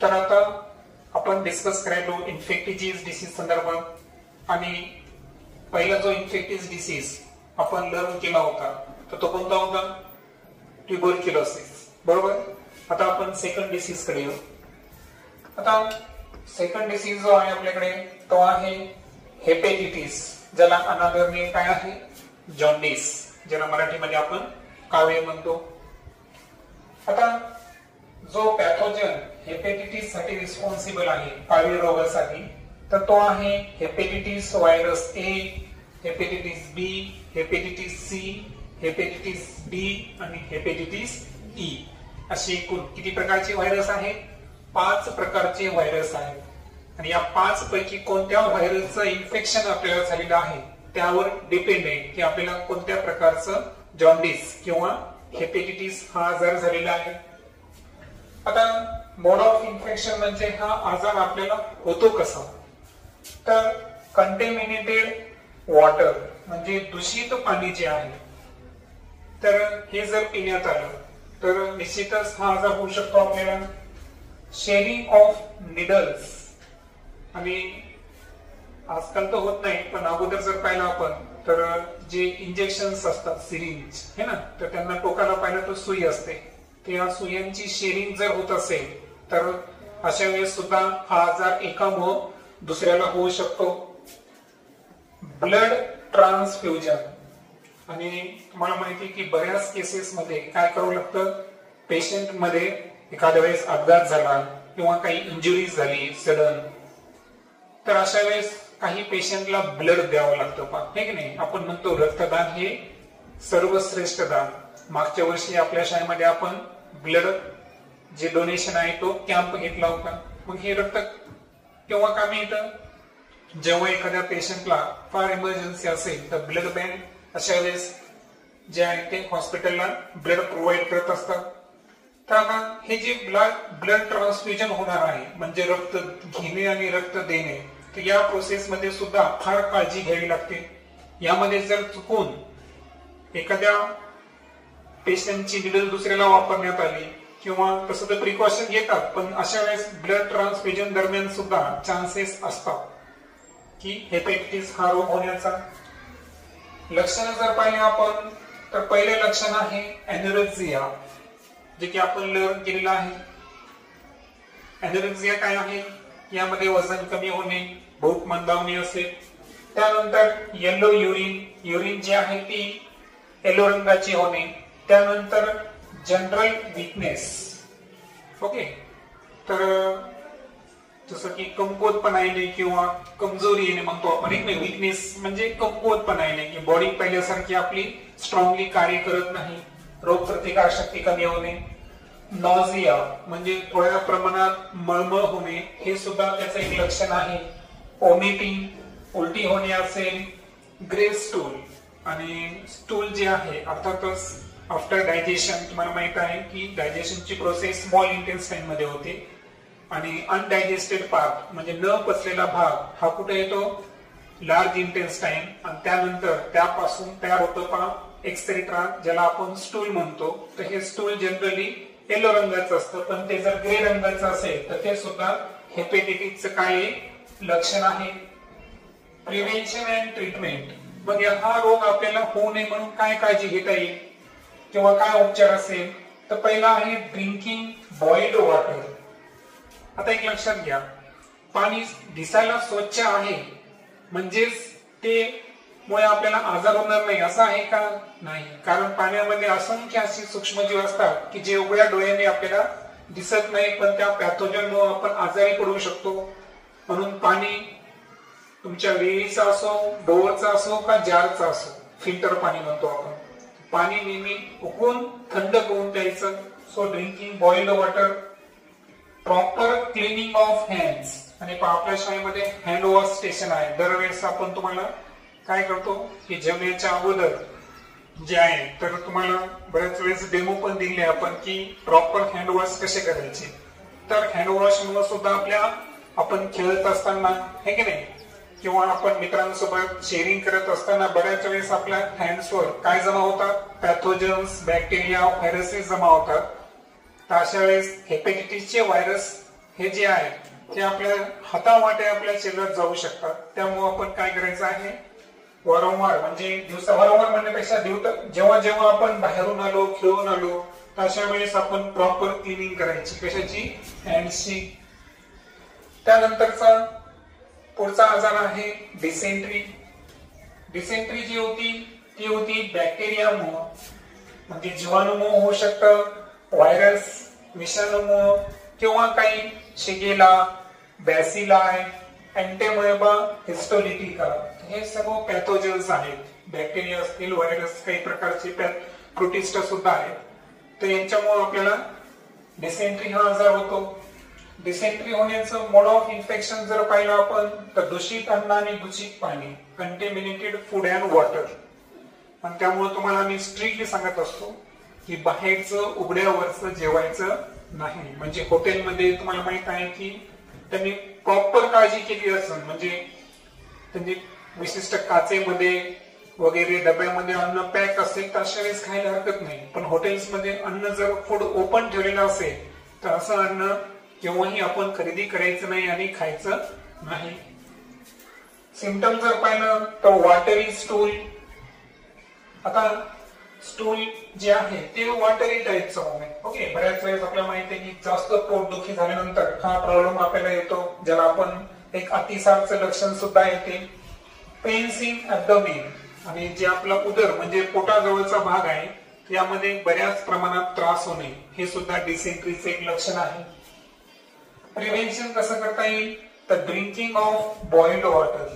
तर आता आपण डिस्कस करायलो इन्फेक्टिव्ह डिसीज संदर्भात आणि पहिला जो इन्फेक्टिव्ह डिसीज आपण लर्न केला होता तर तो कोणता होता? ट्युबरक्युलोसिस. बरोबर. आता आपण सेकंड डिसीज कडे येऊ. आता सेकंड डिसीज जो आहे आपल्याकडे तो आहे हेपेटिटिस, ज्याला अनादर नेम काय आहे? जॉन्डिस, ज्याला मराठीमध्ये आपण कावीळ म्हणतो. आता जो पॅथोजन हेपेटिटिस साठी रिस्पॉन्सिबल आहे कावीळ रोगासाठी तर तो आहे हेपेटिटिस व्हायरस ए, हेपेटिटिस बी, हेपेटिटिस सी, हेपेटिटिस डी आणि हेपेटिटिस ई. अशी एकूण किती प्रकारचे व्हायरस आहेत? 5 प्रकारचे व्हायरस आहेत आणि या 5 पैकी कोणत्या व्हायरसचं इन्फेक्शन आपल्याला झालेलं आहे त्यावर डिपेंड आहे की आपल्याला कोणत्या प्रकारचं जॉन्डिस किंवा हेपेटिटिस हा आजार झालेला आहे. आता मोड ऑफ इन्फेक्शन म्हणजे हा आजार आपल्याला होतो कसा? तर कंटेमिनेटेड वॉटर म्हणजे दूषित पाणी जे आहे तर हे जर पिण्यात आलं तर निश्चितच हा आजार होऊ शकतो आपल्याला. शेअरिंग ऑफ निडल्स, आणि आजकाल तर होत नाही पण अगोदर जर पाहिलं आपण तर जे इंजेक्शन्स असतात सिरिंज है ना, तर त्यांना टोकाला पाहिलं तर सुई असते, त्या सुयांची शेअरिंग जर होत असेल तर अशा वेळेस सुद्धा हा आजार एकामुळे दुसऱ्याला होऊ शकतो. ब्लड ट्रान्सफ्युजन, आणि तुम्हाला माहिती की बऱ्याच केसेस मध्ये काय करावं लागतं, पेशंट मध्ये एखाद्या वेळेस अपघात झाला किंवा काही इंजुरीज झाली सडन, तर अशा वेळेस काही पेशंटला ब्लड द्यावं लागतं पहा, हे की नाही. आपण म्हणतो रक्तदान हे सर्वश्रेष्ठ दान. मागच्या वर्षी आपल्या शाळेमध्ये आपण ब्लड जे डोनेशन आहे तो कॅम्प घेतला होता. मग हे रक्त केव्हा कामी येतं? जेव्हा एखाद्या पेशंटला फार इमर्जन्सी असेल तर ब्लड बँक अशा वेळेस जे आहे ते हॉस्पिटलला ब्लड प्रोव्हाइड करत असतात. तर आता हे जे ब्लड ट्रान्सफ्युजन होणार आहे म्हणजे रक्त घेणे आणि रक्त देणे, तर या प्रोसेस मध्ये सुद्धा फार काळजी घ्यावी लागते. यामध्ये जर चुकून एखाद्या पेशंटची निडल दुसऱ्याला वापरण्यात आली किंवा तसं तर प्रिकॉशन घेतात, पण अशा वेळेस ब्लड ट्रान्सफ्युजन दरम्यान सुद्धा चान्सेस असतात की हेपेटिटिस हा रोग होण्याचा. लक्षण जर पाहिले आपण तर पहिले लक्षण आहे एनोरेक्सिया, जे की आपण लर्न केलेलं आहे. एनोरेक्सिया काय आहे? यामध्ये वजन कमी होणे, भूक मंदावणे असेल. त्यानंतर येलो युरिन जी आहे ती येलो रंगाची होणे. त्यानंतर जनरल वीकनेस. ओके. तर जसं की कमकुवतपणा येणे किंवा कमजोरी येणे म्हणतो आपण, एक वीकनेस म्हणजे कमकुवतपणा येणे की बॉडी पहिल्यासारखी आपली स्ट्रॉंगली कार्य करत नाही, रोगप्रतिकार शक्ती कमी होणे. नॉझिया म्हणजे थोड्या प्रमाणात मळमळ होणे, हे सुद्धा त्याचं एक लक्षण आहे. ओमिटिंग, उलटी होणे असेल. ग्रे स्टूल, आणि स्टूल जे आहे अर्थातच आफ्टर डायजेशन, तुम्हाला माहित आहे की डायजेशनची प्रोसेस स्मॉल इंटेस्टाईन मध्ये होते आणि अनडायजेस्टेड पार्ट म्हणजे न पचलेला भाग हा कुठे येतो? Large intestine. आणि त्यानंतर त्यापासून तयार होतं पहा एक्सेट्रा, ज्याला आपण स्टूल म्हणतो. तर हे स्टूल जनरली येलो रंगाचं असतं, पण ते जर ग्रे रंगाचं असेल तर ते सुद्धा हेपेटिटिसचं काय लक्षण आहे. प्रिव्हेन्शन अँड ट्रीटमेंट, मग हा रोग आपल्याला होऊ नये म्हणून काय काळजी घेता येईल किंवा काय उपचार असेल? तर पहिला आहे ड्रिंकिंग बॉइल्ड वॉटर. आता एक लक्षात घ्या, पाणी दिसायला स्वच्छ आहे म्हणजेच ते मुळे आपल्याला आजार होणार नाही असं आहे का? नाही. कारण पाण्यामध्ये असंख्य अशी सूक्ष्मजीव असतात की जे उघड्या डोळ्याने आपल्याला दिसत नाही, पण त्या पॅथोजनमुळे आपण आजारी पडू शकतो. म्हणून पाणी तुमच्या विहिरीचं असो, डोअरचं असो का जारचं असो, फिल्टर पाणी म्हणतो आपण, पाणी नेहमी उकळून थंड करून प्यायचं. So drinking boiled water. Proper cleaning of hands, आणि आपल्या शाळेमध्ये हँड वॉश स्टेशन आहे. दरवेळेस आपण तुम्हाला काय करतो की जेवणाच्या अगोदर जे आहे तर तुम्हाला बऱ्याच वेळेस डेमो पण दिले आपण की प्रॉपर हँड वॉश कसे करायचे. तर हँड वॉश मुळे सुद्धा आपण खेळत असताना, हे की नाही, किंवा आपण मित्रांसोबत शेअरिंग करत असताना बऱ्याच वेळेस आपल्या हँड्सवर काय जमा होतात? पॅथोजन्स, बॅक्टेरिया, व्हायरसेस जमा होतात. तर अशा वेळेस हेपेटिटिसचे व्हायरस हे जे आहे ते आपल्या हातावाटे आपल्या शरीरात जाऊ शकतात. त्यामुळे आपण काय करायचं आहे, वारंवार म्हणजे वारंवार म्हणण्यापेक्षा जेव्हा जेव्हा आपण बाहेरून आलो, खेळून आलो, तर अशा वेळेस आपण प्रॉपर क्लिनिंग करायची. कशाची? हँड्सची. त्यानंतरचा पुढचा आजार आहे डिसेंट्री. डिसेंट्री जी होती ती होती बॅक्टेरियामुळे, म्हणजे जीवाणूमुळे होऊ शकतं, व्हायरस विषाणूमुळे, किंवा काही शिगेला, बॅसिलाई, अँटेमोएबा हिस्टोलिटिका, हे सर्व पॅथोजेन्स आहेत. बॅक्टेरिया असतील, व्हायरस, काही प्रकारचे प्रोटिस्ट सुद्धा आहेत. तर यांच्यामुळे आपल्याला डिसेंट्री हा आजार होतो. डिसेंट्री होण्याचं मोड ऑफ इन्फेक्शन जर पाहिलं आपण तर दूषित अन्न आणि दूषित पाणी, कंटेमिनेटेड फूड अँड वॉटर. आणि त्यामुळे तुम्हाला मी स्ट्रिक्टली सांगत असतो की बाहेरचं उघड्यावरचं जेवायचं नाही. म्हणजे हॉटेलमध्ये तुम्हाला माहित आहे की त्यांनी प्रॉपर काळजी केली असेल, म्हणजे त्यांनी विशिष्ट काचेमध्ये वगैरे डब्यामध्ये अन्न पॅक असेल तर अशा वेळेस खायला हरकत नाही. पण हॉटेल्समध्ये अन्न जर फूड ओपन ठेवलेलं असेल तर असं अन्न केव्हाही आपण खरेदी करायचं नाही आणि खायचं नाही. सिम्पटम जर पाहिलं तर वॉटरी स्टूल. आता स्टूल जे आहे ते वॉटरी टाईपचं आहे. ओके, बऱ्याच वेळेस आपल्याला माहिती आहे की जास्त पोटदुखी झाल्यानंतर हा प्रॉब्लेम आपल्याला येतो, ज्याला आपण एक अतिसारचं लक्षण सुद्धा येते. पेन्स इन ॲब्डोमेन, आणि जे आपला उदर म्हणजे पोटाजवळचा भाग आहे यामध्ये बऱ्याच प्रमाणात त्रास होणे, हे सुद्धा डिसेंट्रीचे एक लक्षण आहे. प्रिव्हेन्शन कसं करता येईल तर ड्रिंकिंग ऑफ बॉइल्ड वॉटर.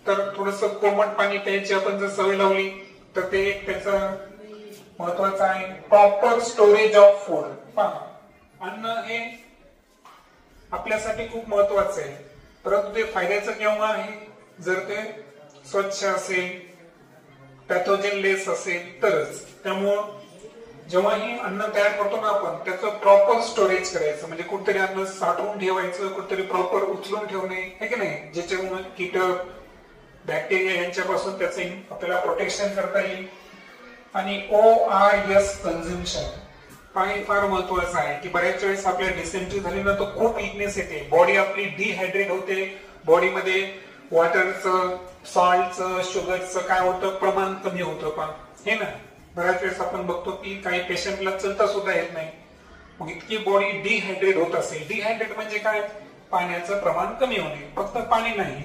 तर थोडस कोमट पाणी प्यायची आपण जर सवय लावली तर ते एक त्याचं महत्वाचं आहे. Proper storage of food. पहा, अन्न हे आपल्यासाठी खूप महत्वाचं आहे, परंतु ते फायद्याचं केव्हा आहे जर ते स्वच्छ असेल, पॅथोजेन लेस असेल तरच. त्यामुळं जेव्हाही अन्न तयार करतो ना आपण त्याचं प्रॉपर स्टोरेज करायचं, म्हणजे कुठेतरी अन्न साठवून ठेवायचं, कुठेतरी प्रॉपर उचलून ठेवणे, हे की नाही, ज्याच्यामुळे कीटक, बॅक्टेरिया यांच्यापासून त्याचे आपल्याला प्रोटेक्शन करता येईल. आणि ORS कन्झम्पशन हे फार महत्वाचं आहे की बऱ्याच वेळेस आपल्या डिसेंट्री झाली ना तर खूप विकनेस येते, बॉडी आपली डिहायड्रेट होते, बॉडीमध्ये वॉटरचं, सॉल्टचं, शुगरचं काय होतं प्रमाण कमी होतं. पण हे ना बऱ्याच वेळेस आपण बघतो की काही पेशंटला चलता सुद्धा येत नाही, मग इतकी बॉडी डिहायड्रेट होत असेल. डिहायड्रेट म्हणजे काय? पाण्याचं प्रमाण कमी होणे. फक्त पाणी नाही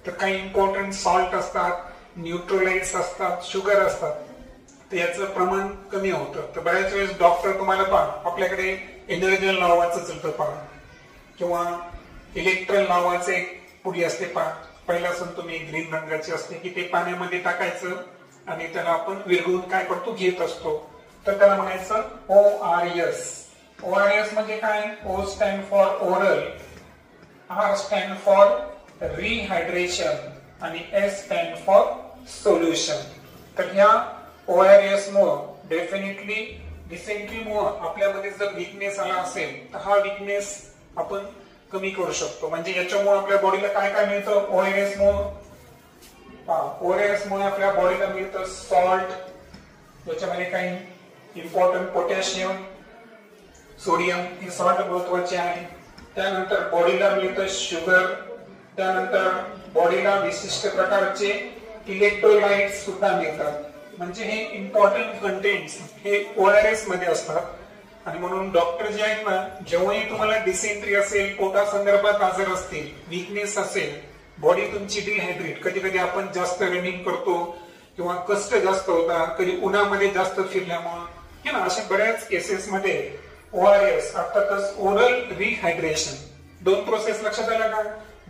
तर काही इम्पॉर्टंट सॉल्ट असतात, न्यूट्रोलाइट्स असतात, शुगर असतात, तर याचं प्रमाण कमी होतं. तर बऱ्याच वेळेस डॉक्टर तुम्हाला पहा आपल्याकडे एनर्जल नावाचं चलतं पहा, किंवा इलेक्ट्रल नावाचं एक पुडी असते पहा, पहिला तुम्ही ग्रीन रंगाची असते की ते पाण्यामध्ये टाकायचं आणि त्याला आपण विरघळून काय करतो घेत असतो. तर त्याला म्हणायचं ORS. ORS म्हणजे काय? O stand for oral, R stand for rehydration आणि S स्टँड फॉर सोल्युशन. तर ह्या ORS मुळे डेफिनेटली डिसेंट्री मुळे आपल्यामध्ये जर वीकनेस आला असेल तर हा वीकनेस आपण कमी करू शकतो. म्हणजे याच्यामुळे आपल्या बॉडीला काय काय मिळतं? ORS मुळे आपल्या बॉडीला मिळतं सॉल्ट, याच्यामध्ये काही इम्पॉर्टंट पोटॅशियम, सोडियम, हे सॉल्ट महत्वाचे आहे. त्यानंतर बॉडीला मिळतं शुगर, त्यानंतर बॉडीला विशिष्ट प्रकारचे इलेक्ट्रोलाइट्स सुद्धा मिळतात. म्हणजे हे इम्पॉर्टंट कंटेंट्स हे ORS मध्ये असतात. आणि म्हणून डॉक्टर जे आहेत ना, जेव्हाही तुम्हाला डिसेंट्री असेल, पोटा संदर्भात आजार असतील, वीकनेस असेल, बॉडी तुमची डिहायड्रेट, कधी कधी आपण जास्त रनिंग करतो किंवा कष्ट जास्त होतात, कधी उन्हामध्ये जास्त फिरल्यामुळे, हे ना, अशा बऱ्याच केसेस मध्ये ORS अर्थातच ओरल रिहायड्रेशन, दोन प्रोसेस लक्षात आल्या का?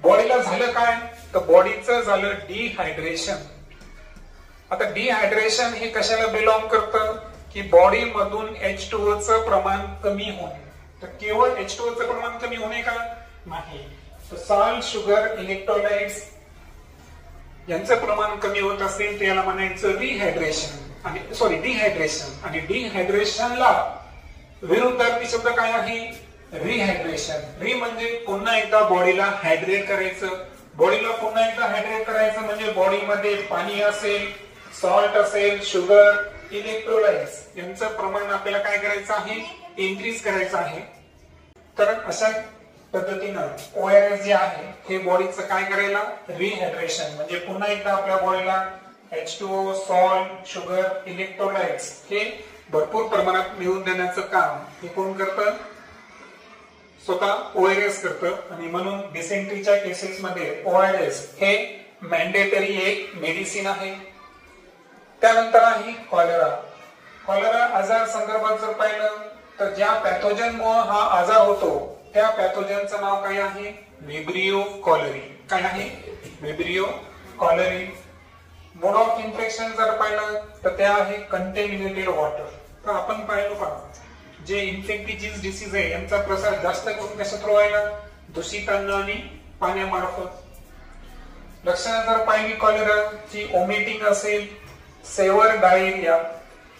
बॉडीला झालं काय तर बॉडीचं झालं डिहायड्रेशन. आता डिहायड्रेशन हे कशाला बिलॉंग करतं की बॉडी मधून H2O चं प्रमाण कमी होणे. तर केवळ H2O चं प्रमाण कमी होणे का? नाही, तर सॉल्ट, शुगर, इलेक्ट्रोलाइट्स यांचं प्रमाण कमी होत असेल तर याला म्हणायचं रिहायड्रेशन आणि डिहायड्रेशन. आणि डिहायड्रेशनला विरुद्धार्थी शब्द काय आहे? रिहायड्रेशन. री म्हणजे पुन्हा एकदा बॉडीला हायड्रेट करायचं. बॉडीला पुन्हा एकदा हायड्रेट करायचं म्हणजे बॉडीमध्ये पाणी असेल, सॉल्ट असेल, शुगर, इलेक्ट्रोलाइट्स यांचं प्रमाण आपल्याला काय करायचं आहे? इन्क्रीज करायचं आहे. तर अशा पद्धतीनं ORS जे आहे हे बॉडीचं काय करायला, रिहायड्रेशन म्हणजे पुन्हा एकदा आपल्या बॉडीला H2O, सॉल्ट, शुगर, इलेक्ट्रोलाइट्स हे भरपूर प्रमाणात मिळवून देण्याचं काम हे कोण करतं, स्वतः ORS करतं. आणि म्हणून डिसेंट्रीच्या केसेस मध्ये ORS हे मॅन्डेटरी एक मेडिसिन आहे. त्यानंतर आहे कॉलरा. कॉलरा आजार संदर्भात जर पाहिलं तर ज्या पॅथोजन मुळे हा आजार होतो त्या पॅथोजनचं नाव काय आहे, व्हिब्रिओ कॉलरी. काय आहे, व्हिब्रिओ कॉलरी. मोड ऑफ इन्फेक्शन जर पाहिलं तर ते आहे कंटेमिनेटेड वॉटर. तर आपण पाहिलं पहा जे इन्फेक्टिव्ह डिसीज आहे यांचा प्रसार जास्त करून कशा थ्रू व्हायला, दूषित अन्न आणि पाण्यामार्फत. लक्षणं जर पाहिली कॉलराची, ओमिटिंग असेल, सेवर डायरिया,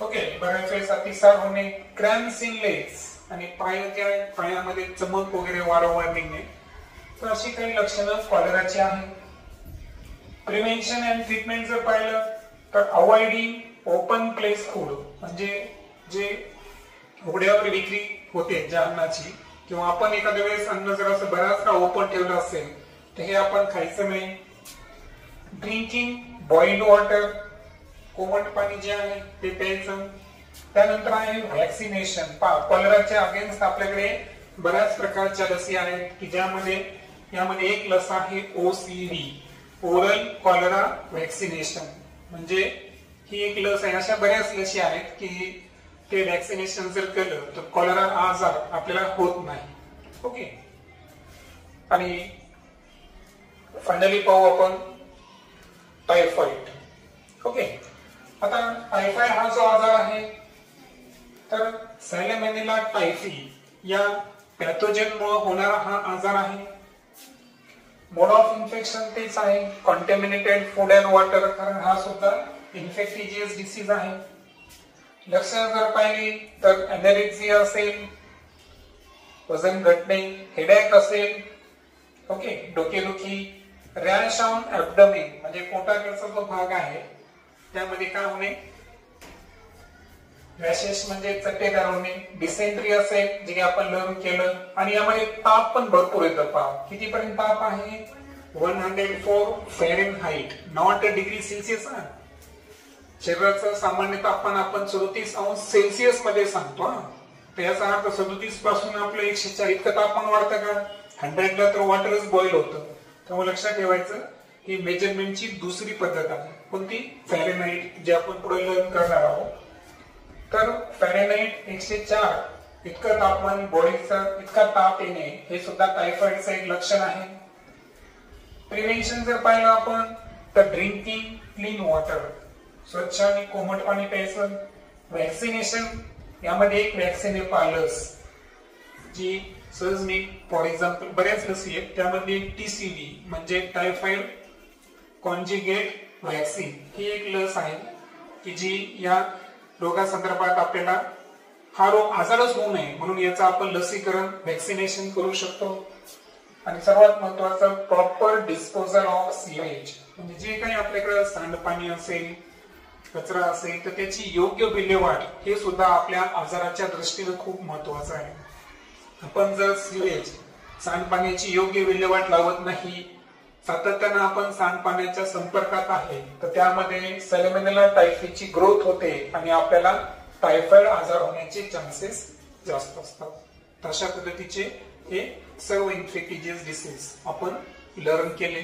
ओके, बऱ्याच वेळेस अतिसार होणे, क्रॅम्प्स इन लेग्स आणि पायामध्ये चमक वगैरे वारंवार निघणे. तर अशी काही लक्षणं कॉलराची आहेत. प्रिव्हेन्शन अँड ट्रीटमेंट जर पाहिलं तर अवॉइडिंग ओपन प्लेस फूड म्हणजे जे उघड्यावर विक्री होते ज्या अन्नाची, किंवा आपण एखाद्या वेळेस अन्न जर असं बराच काळ ओपन ठेवलं असेल तर हे आपण खायचं नाही. ड्रिंकिंग बॉइल्ड वॉटर, कोमट पाणी जे आहे ते प्यायचं. त्यानंतर आहे व्हॅक्सिनेशन. कॉलराच्या अगेन्स्ट आपल्याकडे बऱ्याच प्रकारच्या लसी आहेत की यामध्ये एक लस आहे OCV, ओरल कॉलरा व्हॅक्सिनेशन. म्हणजे ही एक लस आहे. अशा बऱ्याच लसी आहेत की ते व्हॅक्सिनेशन जर केलं तर कॉलरा आजार आपल्याला होत नाही. ओके. आणि फायनली पाहू आपण टायफॉइड. ओके. आता टायफॉइड हा जो आजार आहे तर सॅलेमोनेला टायफी या पॅथोजन मुळे होणारा हा आजार आहे. मोड ऑफ इन्फेक्शन तेच आहे, कॉन्टॅमिनेटेड फूड अँड वॉटर, कारण हा सुद्धा इन्फेक्टिजियस डिसीज आहे. लक्षणं जर पाहिली तर एनरेक्सिया असेल, वजन घटणे, हेडेक असेल, ओके, डोकेदुखी, रॅश ऑन ॲब्डोमेन म्हणजे पोटाकडचा जो भाग आहे त्यामध्ये काय होणे, रॅशेस म्हणजे चट्टेदार होणे, डिसेंट्री असेल जे आपण लर्न केलं. आणि यामध्ये ताप पण भरपूर येतं. कितीपर्यंत ताप आहे, 104 फॅरेनहाइट, नॉट डिग्री सेल्सिअस. शरीराचं सामान्य तापमान आपण 37° मध्ये सांगतो. तर याचा अर्थ 37 पासून आपलं 104 इतकं तापमान वाढतं का, 100ला तर वॉटरच बॉईल होतं. त्यामुळे लक्षात ठेवायचं ही मेजरमेंटची दुसरी पद्धत आहे. कोणती, फॅरेनहाइट, जे आपण पुढे लर्न करणार आहोत. तर फॅरेनहाइट 104 इतकं तापमान बॉडीचं, इतका ताप येणे हे सुद्धा टायफॉइडचं एक लक्षण आहे. प्रिव्हेन्शन जर पाहिलं आपण तर ड्रिंकिंग क्लीन वॉटर, स्वच्छ आणि कोमट पाणी प्यायचं. व्हॅक्सिनेशन, यामध्ये एक व्हॅक्सिन आहे पालस, जी सहज मी फॉर एक्झाम्पल बऱ्याच लसी आहेत त्यामध्ये TCV म्हणजे टायफॉइड कॉन्जुगेट व्हॅक्सिन ही एक लस आहे की जी या रोगासंदर्भात आपल्याला हा रोग आजारच होऊ नये म्हणून याचं आपण लसीकरण व्हॅक्सिनेशन करू शकतो. आणि सर्वात महत्वाचं प्रॉपर डिस्पोजल ऑफ सीवेज म्हणजे जे काही आपल्याकडे सांडपाणी असेल, कचरा असेल तर त्याची योग्य विल्हेवाट हे सुद्धा आपल्या आजाराच्या दृष्टीने खूप महत्वाचं आहे. आपण जर सीवेज सांडपाण्याची योग्य विल्हेवाट लावत नाही, सातत्यानं आपण सांडपाण्याच्या संपर्कात आहे तर त्यामध्ये सॅलेमोनेला टायफीची ग्रोथ होते आणि आपल्याला टायफॉइड आजार होण्याचे चान्सेस जास्त असतात. अशा पद्धतीचे हे सर्व इन्फेक्टिजियस डिसीज आपण लर्न केले.